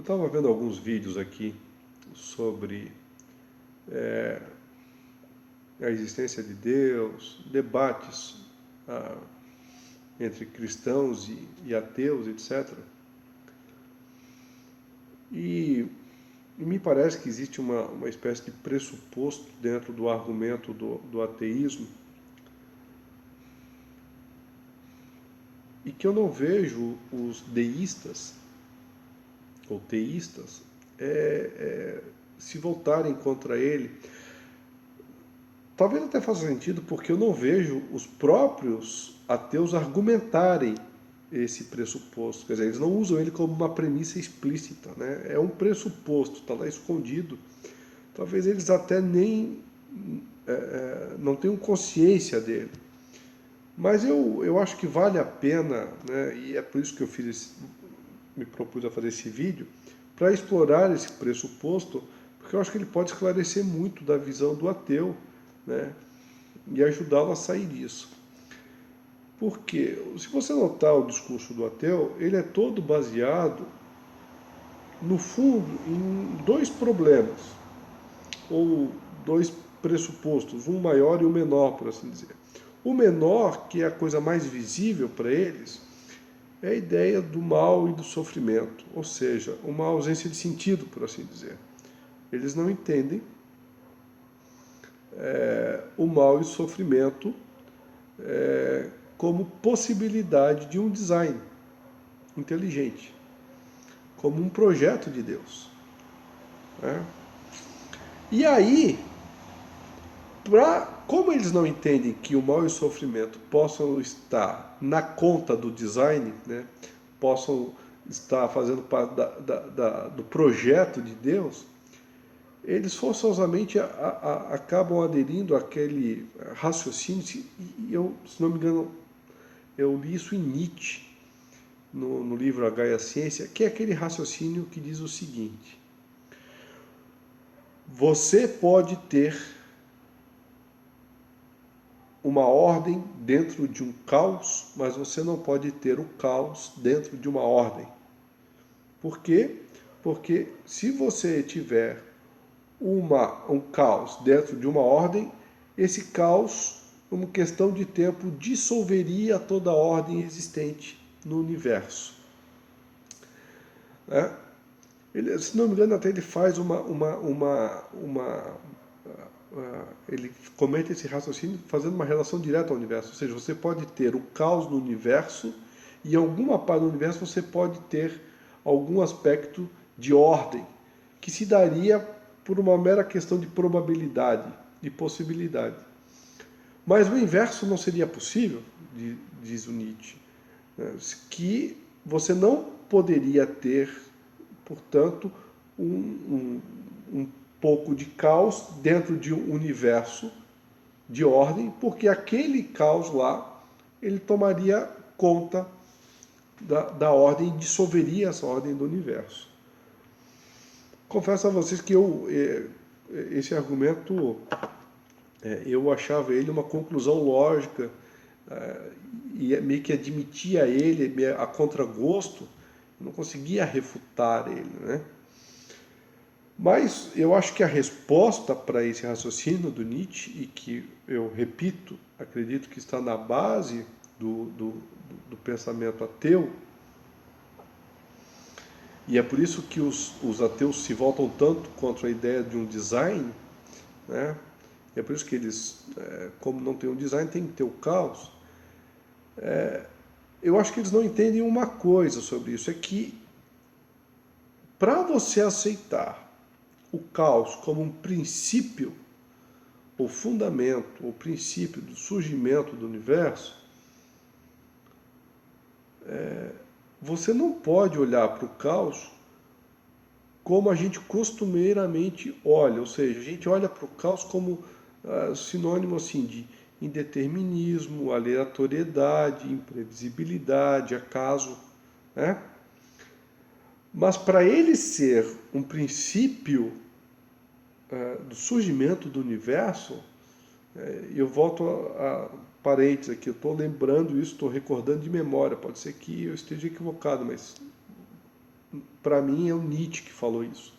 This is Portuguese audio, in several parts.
Eu estava vendo alguns vídeos aqui sobre a existência de Deus, debates ah, entre cristãos e ateus, etc. E me parece que existe uma espécie de pressuposto dentro do argumento do ateísmo e que eu não vejo os deístas ou teístas se voltarem contra ele. Talvez até faça sentido porque eu não vejo os próprios ateus argumentarem esse pressuposto. Quer dizer, eles não usam ele como uma premissa explícita, né? É um pressuposto, está lá escondido. Talvez eles até nem não tenham consciência dele. Mas eu acho que vale a pena, né? E é por isso que me propus a fazer esse vídeo, para explorar esse pressuposto, porque eu acho que ele pode esclarecer muito da visão do ateu, né? E ajudá-lo a sair disso. Porque, se você notar o discurso do ateu, ele é todo baseado, no fundo, em dois problemas, ou dois pressupostos, um maior e um menor, por assim dizer. O menor, que é a coisa mais visível para eles, é a ideia do mal e do sofrimento, ou seja, uma ausência de sentido, por assim dizer. Eles não entendem o mal e o sofrimento como possibilidade de um design inteligente, como um projeto de Deus, né? E aí, como eles não entendem que o mal e o sofrimento possam estar na conta do design, né, possam estar fazendo parte do projeto de Deus, eles forçosamente acabam aderindo àquele raciocínio, e eu, se não me engano, eu li isso em Nietzsche, no livro A Gaia Ciência, que é aquele raciocínio que diz o seguinte: você pode ter uma ordem dentro de um caos, mas você não pode ter o caos dentro de uma ordem. Por quê? Porque se você tiver um caos dentro de uma ordem, esse caos, uma questão de tempo, dissolveria toda a ordem existente no universo. Né? Ele, se não me engano, até ele faz ele comete esse raciocínio fazendo uma relação direta ao universo. Ou seja, você pode ter o caos no universo e em alguma parte do universo você pode ter algum aspecto de ordem que se daria por uma mera questão de probabilidade, de possibilidade. Mas o inverso não seria possível, diz o Nietzsche, né? Que você não poderia ter, portanto, um pouco de caos dentro de um universo de ordem, porque aquele caos lá, ele tomaria conta da ordem e dissolveria essa ordem do universo. Confesso a vocês que esse argumento, eu achava ele uma conclusão lógica, e meio que admitia ele a contragosto, não conseguia refutar ele, né? Mas eu acho que a resposta para esse raciocínio do Nietzsche, e que eu repito, acredito que está na base do pensamento ateu, e é por isso que os ateus se voltam tanto contra a ideia de um design, né? É por isso que eles, como não tem um design, tem que ter o caos. Eu acho que eles não entendem uma coisa sobre isso, é que para você aceitar o caos como um princípio, o fundamento, o princípio do surgimento do universo, você não pode olhar para o caos como a gente costumeiramente olha, ou seja, a gente olha para o caos como sinônimo assim de indeterminismo, aleatoriedade, imprevisibilidade, acaso, né? Mas para ele ser um princípio do surgimento do universo, eu volto a parênteses aqui, eu estou lembrando isso, estou recordando de memória, pode ser que eu esteja equivocado, mas para mim, é o Nietzsche que falou isso.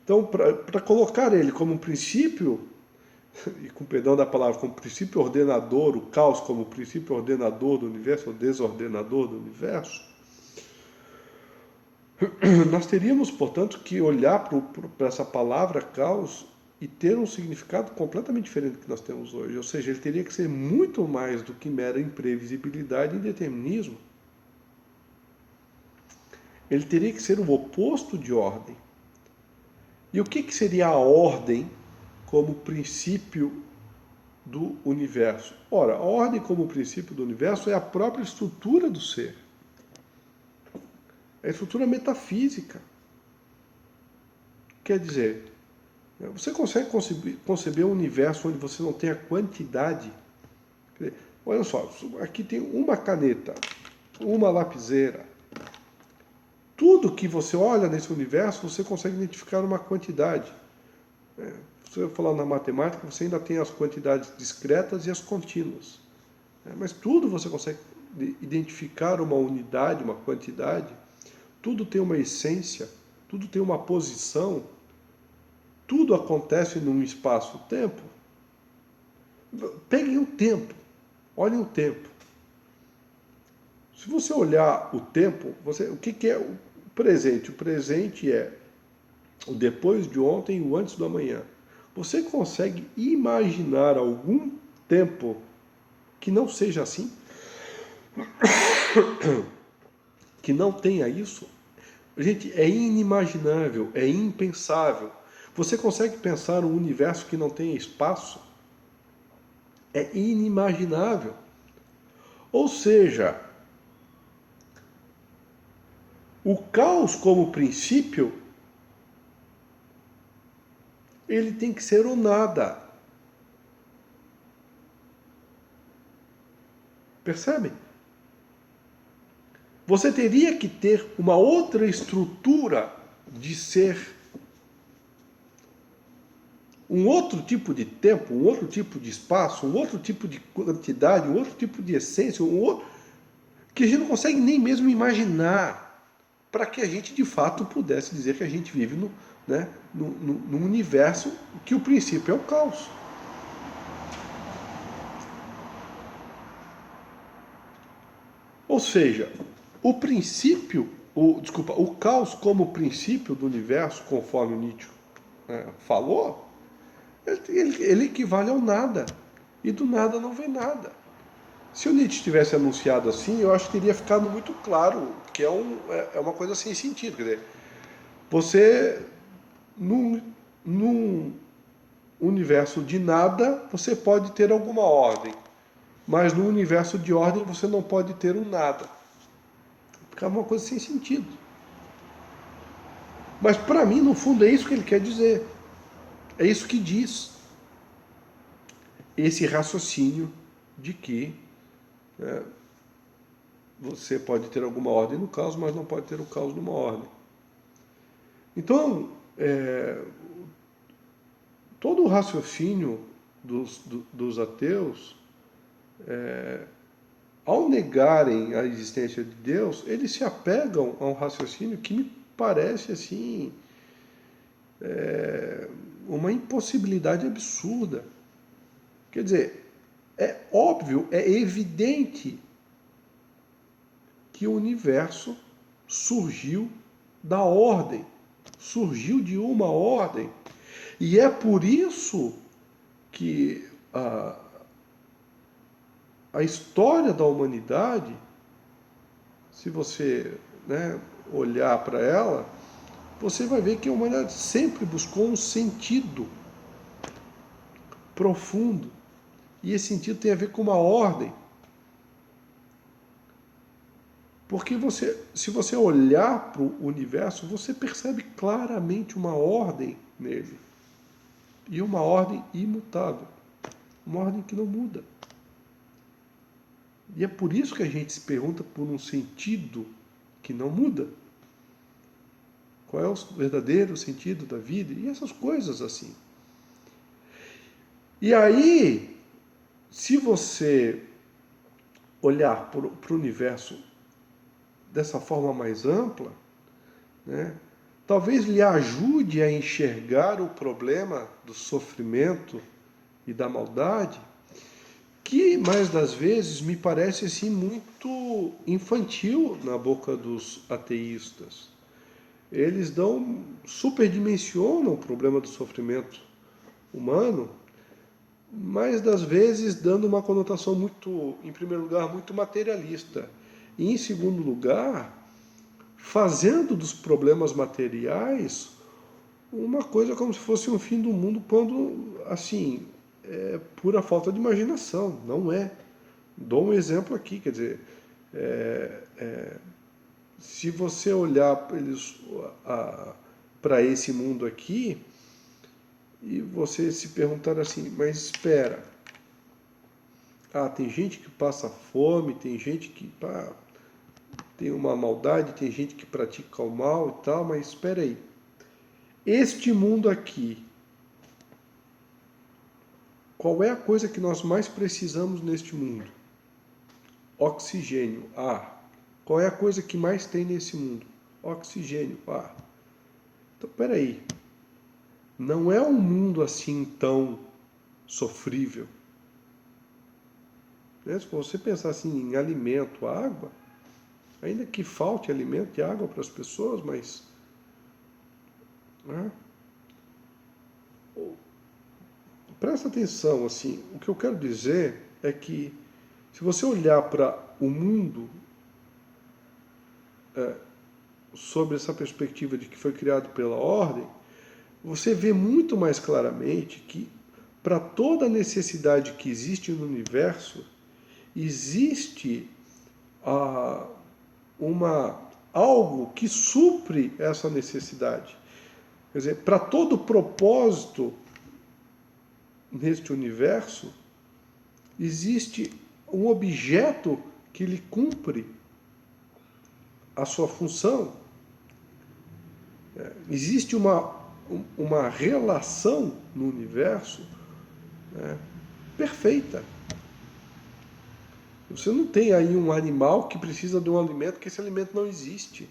Então, para colocar ele como um princípio, e com perdão da palavra, como princípio ordenador, o caos como princípio ordenador do universo, ou desordenador do universo, nós teríamos, portanto, que olhar para essa palavra caos e ter um significado completamente diferente do que nós temos hoje. Ou seja, ele teria que ser muito mais do que mera imprevisibilidade e indeterminismo. Ele teria que ser o oposto de ordem. E o que seria a ordem como princípio do universo? Ora, a ordem como princípio do universo é a própria estrutura do ser. É a estrutura metafísica. Quer dizer, você consegue conceber um universo onde você não tem a quantidade? Quer dizer, olha só, aqui tem uma caneta, uma lapiseira. Tudo que você olha nesse universo, você consegue identificar uma quantidade. Se você falar na matemática, você ainda tem as quantidades discretas e as contínuas. Mas tudo você consegue identificar uma unidade, uma quantidade. Tudo tem uma essência, tudo tem uma posição. Tudo acontece num espaço-tempo. Peguem o tempo, olhem o tempo. Se você olhar o tempo, o que é o presente? O presente é o depois de ontem e o antes do amanhã. Você consegue imaginar algum tempo que não seja assim? Que não tenha isso? Gente, é inimaginável, é impensável. Você consegue pensar um universo que não tenha espaço? É inimaginável. Ou seja, o caos como princípio, ele tem que ser o nada. Percebe? Você teria que ter uma outra estrutura de ser, um outro tipo de tempo, um outro tipo de espaço, um outro tipo de quantidade, um outro tipo de essência, um outro que a gente não consegue nem mesmo imaginar, para que a gente de fato pudesse dizer que a gente vive num universo que o princípio é o caos. Ou seja, o princípio, o caos como princípio do universo, conforme o Nietzsche falou, ele equivale ao nada. E do nada não vem nada. Se o Nietzsche tivesse anunciado assim, eu acho que teria ficado muito claro que é uma coisa sem sentido. Quer dizer, você, num universo de nada, você pode ter alguma ordem. Mas no universo de ordem, você não pode ter um nada. Fica uma coisa sem sentido. Mas para mim, no fundo, é isso que ele quer dizer. É isso que diz esse raciocínio de que você pode ter alguma ordem no caos, mas não pode ter o caos numa ordem. Então, todo o raciocínio dos ateus, ao negarem a existência de Deus, eles se apegam a um raciocínio que me parece assim uma impossibilidade absurda. Quer dizer, é óbvio, é evidente que o universo surgiu da ordem, surgiu de uma ordem. E é por isso que a história da humanidade, se você olhar para ela, você vai ver que a humanidade sempre buscou um sentido profundo. E esse sentido tem a ver com uma ordem. Porque se você olhar para o universo, você percebe claramente uma ordem nele. E uma ordem imutável. Uma ordem que não muda. E é por isso que a gente se pergunta por um sentido que não muda. Qual é o verdadeiro sentido da vida? E essas coisas assim. E aí, se você olhar para o universo dessa forma mais ampla, né? Talvez lhe ajude a enxergar o problema do sofrimento e da maldade, que mais das vezes me parece assim muito infantil na boca dos ateístas. Eles superdimensionam o problema do sofrimento humano, mas das vezes dando uma conotação muito, em primeiro lugar, muito materialista. E em segundo lugar, fazendo dos problemas materiais uma coisa como se fosse um fim do mundo, quando, assim, é pura falta de imaginação. Não é. Dou um exemplo aqui, quer dizer, se você olhar para esse mundo aqui e você se perguntar assim, mas espera, tem gente que passa fome, tem gente que tem uma maldade, tem gente que pratica o mal e tal, mas espera aí, este mundo aqui, qual é a coisa que nós mais precisamos neste mundo? Oxigênio, ar. Qual é a coisa que mais tem nesse mundo? Oxigênio, ar. Então, peraí. Não é um mundo assim tão sofrível. Se você pensar assim em alimento, água, ainda que falte alimento e água para as pessoas, mas... Né? Presta atenção, assim, o que eu quero dizer é que se você olhar para o mundo sobre essa perspectiva de que foi criado pela ordem, você vê muito mais claramente que para toda necessidade que existe no universo, existe algo que supre essa necessidade. Quer dizer, para todo propósito neste universo, existe um objeto que lhe cumpre a sua função. Existe uma relação no universo perfeita. Você não tem aí um animal que precisa de um alimento, que esse alimento não existe.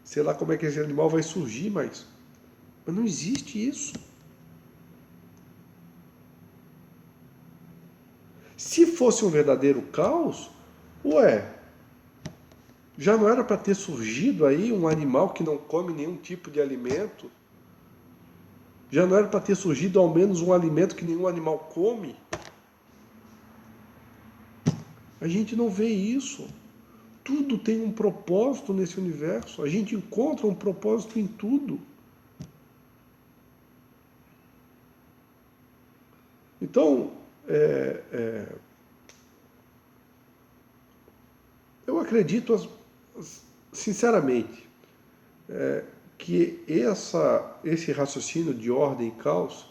Sei lá como é que esse animal vai surgir, mas não existe isso. Se fosse um verdadeiro caos, já não era para ter surgido aí um animal que não come nenhum tipo de alimento? Já não era para ter surgido ao menos um alimento que nenhum animal come? A gente não vê isso. Tudo tem um propósito nesse universo. A gente encontra um propósito em tudo. Então, eu acredito, sinceramente, que esse raciocínio de ordem e caos,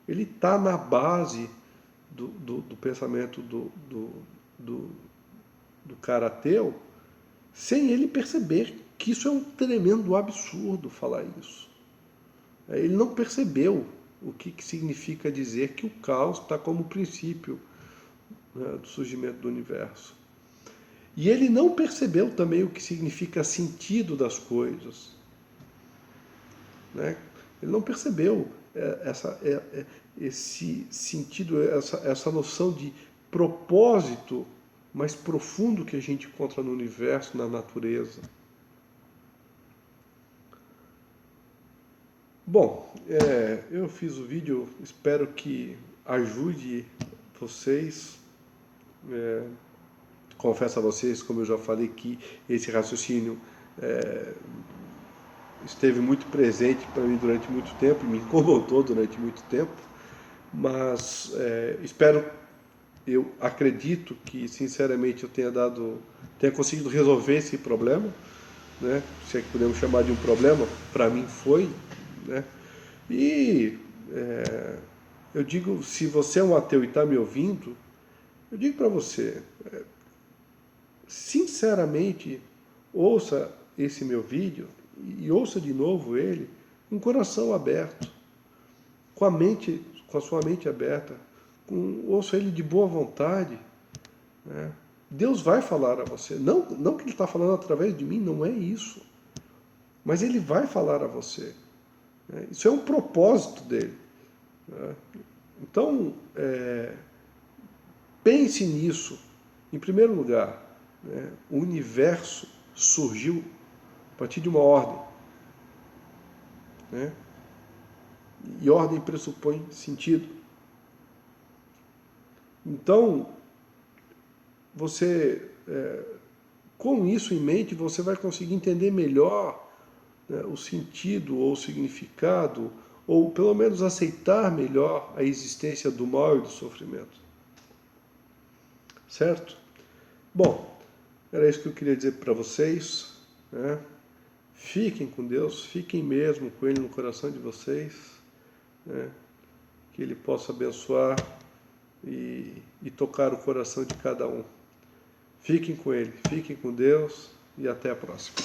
ele está na base do pensamento do cara ateu, sem ele perceber que isso é um tremendo absurdo falar isso. Ele não percebeu o que significa dizer que o caos está como princípio, né, do surgimento do universo. E ele não percebeu também o que significa sentido das coisas. Né? Ele não percebeu esse sentido, essa noção de propósito mais profundo que a gente encontra no universo, na natureza. Bom, eu fiz o vídeo, espero que ajude vocês. Confesso a vocês, como eu já falei, que esse raciocínio esteve muito presente para mim durante muito tempo, me incomodou durante muito tempo, mas eu acredito que, sinceramente, eu tenha conseguido resolver esse problema, né? Se é que podemos chamar de um problema, para mim foi, né? E eu digo, se você é um ateu e está me ouvindo, eu digo para você, sinceramente, ouça esse meu vídeo e ouça de novo ele com o coração aberto, com a sua mente aberta, ouça ele de boa vontade, né? Deus vai falar a você, não que ele está falando através de mim, não é isso. mas ele vai falar a você. Né? Isso é um propósito dele. Né? Então, pense nisso. Em primeiro lugar, né, o universo surgiu a partir de uma ordem. Né? E ordem pressupõe sentido. Então, você, com isso em mente, você vai conseguir entender melhor, né, o sentido ou o significado, ou pelo menos aceitar melhor a existência do mal e do sofrimento. Certo? Bom, era isso que eu queria dizer para vocês. Né? Fiquem com Deus, fiquem mesmo com Ele no coração de vocês, né? Que Ele possa abençoar e tocar o coração de cada um. Fiquem com Ele, fiquem com Deus e até a próxima.